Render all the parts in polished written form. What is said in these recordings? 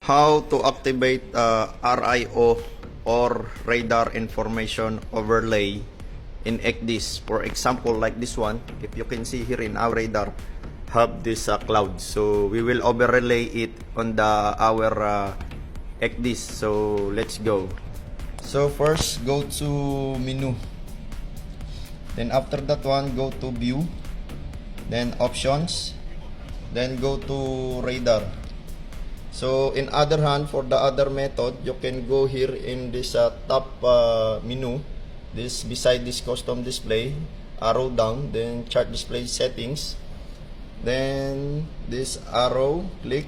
How to activate RIO or radar information overlay in ECDIS. For example, like this one, if you can see here in our radar, have this cloud. So we will overlay it on our ECDIS. So let's go. So first, go to menu. Then after that one, go to view. Then options. Then go to radar. So in other hand, for the other method, you can go here in this top menu, this beside this custom display, arrow down, then chart display settings, then this arrow, click,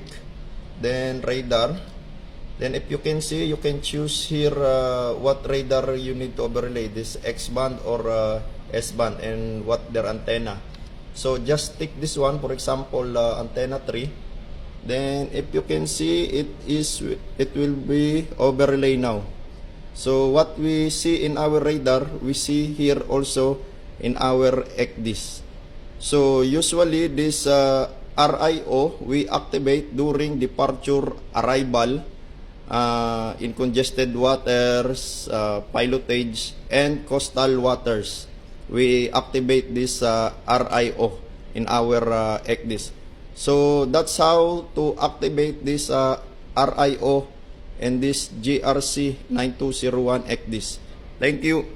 then radar. Then if you can see, you can choose here what radar you need to overlay, this X band or S band, and what their antenna. So just take this one, for example, antenna 3. Then if you can see, it will be overlay now. So what we see in our radar, we see here also in our ECDIS. So usually this RIO we activate during departure, arrival, in congested waters, pilotage, and coastal waters. We activate this RIO in our ECDIS. So that's how to activate this RIO and this GRC 9201 ECDIS. Thank you.